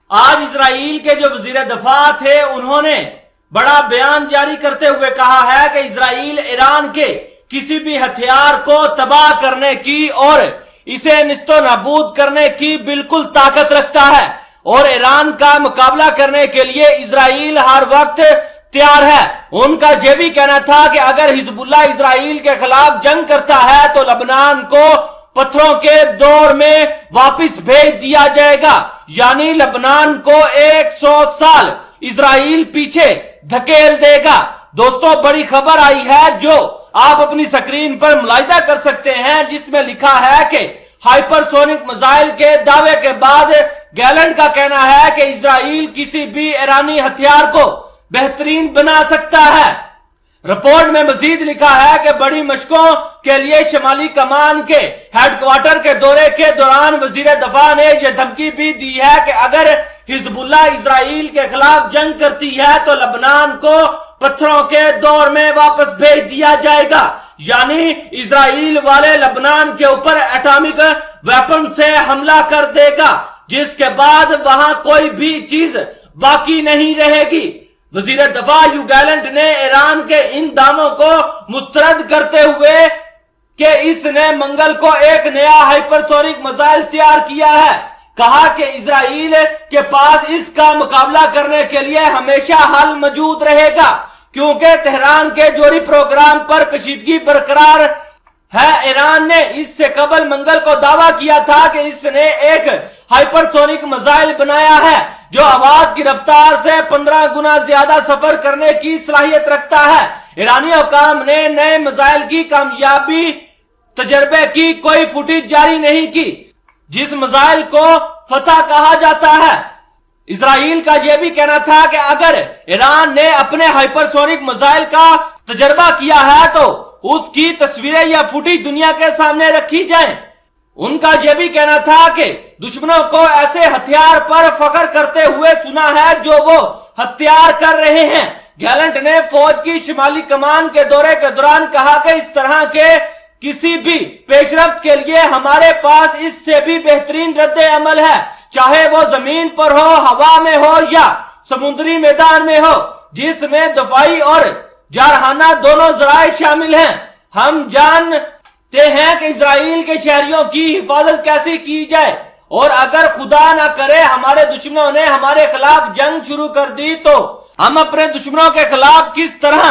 آج اسرائیل کے جو وزیر دفاع تھے انہوں نے بڑا بیان جاری کرتے ہوئے کہا ہے کہ اسرائیل ایران کے کسی بھی ہتھیار کو تباہ کرنے کی اور اسے نیست و نابود کرنے کی بالکل طاقت رکھتا ہے اور ایران کا مقابلہ کرنے کے لیے اسرائیل ہر وقت تیار ہے۔ ان کا یہ بھی کہنا تھا کہ اگر حزب اللہ اسرائیل کے خلاف جنگ کرتا ہے تو لبنان کو پتھروں کے دور میں واپس بھیج دیا جائے گا، یعنی لبنان کو 100 سال اسرائیل پیچھے دھکیل دے گا۔ دوستو بڑی خبر آئی ہے جو آپ اپنی سکرین پر ملاحظہ کر سکتے ہیں، جس میں لکھا ہے کہ ہائپر سونک میزائل کے دعوے کے بعد گیلنٹ کا کہنا ہے کہ اسرائیل کسی بھی ایرانی ہتھیار کو بہترین بنا سکتا ہے۔ رپورٹ میں مزید لکھا ہے کہ بڑی مشقوں کے لیے شمالی کمان کے ہیڈ کوارٹر کے دورے کے دوران وزیر دفاع نے یہ دھمکی بھی دی ہے کہ اگر حزب اللہ اسرائیل کے خلاف جنگ کرتی ہے تو لبنان کو پتھروں کے دور میں واپس بھیج دیا جائے گا، یعنی اسرائیل والے لبنان کے اوپر ایٹامک ویپن سے حملہ کر دے گا، جس کے بعد وہاں کوئی بھی چیز باقی نہیں رہے گی۔ وزیر دفاع یو گیلنٹ نے ایران کے ان دعووں کو مسترد کرتے ہوئے کہ اس نے منگل کو ایک نیا ہائپر سونک میزائل تیار کیا ہے، کہا کہ اسرائیل کے پاس اس کا مقابلہ کرنے کے لیے ہمیشہ حل موجود رہے گا، کیونکہ تہران کے جوہری پروگرام پر کشیدگی برقرار ہے۔ ایران نے اس سے قبل منگل کو دعویٰ کیا تھا کہ اس نے ایک ہائپر سونک میزائل بنایا ہے جو آواز کی رفتار سے 15 گنا زیادہ سفر کرنے کی صلاحیت رکھتا ہے۔ ایرانی حکام نے نئے میزائل کی کامیابی تجربے کی کوئی فوٹیج جاری نہیں کی، جس میزائل کو فتح کہا جاتا ہے۔ اسرائیل کا یہ بھی کہنا تھا کہ اگر ایران نے اپنے ہائپر سونک میزائل کا تجربہ کیا ہے تو اس کی تصویریں یا فوٹیج دنیا کے سامنے رکھی جائیں۔ ان کا یہ بھی کہنا تھا کہ دشمنوں کو ایسے ہتھیار پر فخر کرتے ہوئے سنا ہے جو وہ ہتھیار کر رہے ہیں۔ گیلنٹ نے فوج کی شمالی کمان کے دورے کے دوران کہا کہ اس طرح کے کسی بھی پیش رفت کے لیے ہمارے پاس اس سے بھی بہترین رد عمل ہے، چاہے وہ زمین پر ہو، ہوا میں ہو یا سمندری میدان میں ہو، جس میں دفاعی اور جارحانہ دونوں ذرائع شامل ہیں۔ ہم جانتے ہیں کہ اسرائیل کے شہریوں کی حفاظت کیسے کی جائے، اور اگر خدا نہ کرے ہمارے دشمنوں نے ہمارے خلاف جنگ شروع کر دی تو ہم اپنے دشمنوں کے خلاف کس طرح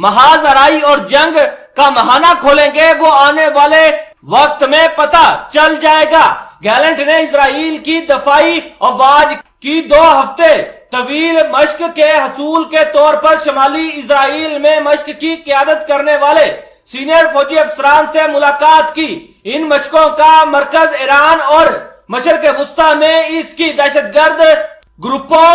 محاذ آرائی اور جنگ کا مہانہ کھولیں گے وہ آنے والے وقت میں پتہ چل جائے گا۔ گیلنٹ نے اسرائیل کی دفاعی افواج کی 2 ہفتے طویل مشق کے حصول کے طور پر شمالی اسرائیل میں مشق کی قیادت کرنے والے سینئر فوجی افسران سے ملاقات کی۔ ان مشقوں کا مرکز ایران اور مشرق وسطی میں اس کی دہشت گرد گروپوں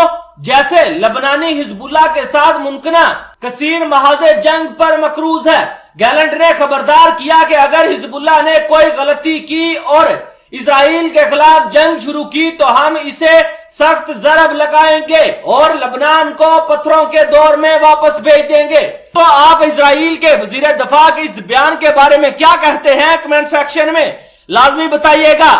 جیسے لبنانی حزب اللہ کے ساتھ ممکنہ کثیر محاذ جنگ پر مقروض ہے۔ گیلنٹ نے خبردار کیا کہ اگر حزب اللہ نے کوئی غلطی کی اور اسرائیل کے خلاف جنگ شروع کی تو ہم اسے سخت ضرب لگائیں گے اور لبنان کو پتھروں کے دور میں واپس بھیج دیں گے۔ تو آپ اسرائیل کے وزیر دفاع کے اس بیان کے بارے میں کیا کہتے ہیں؟ کمنٹ سیکشن میں لازمی بتائیے گا۔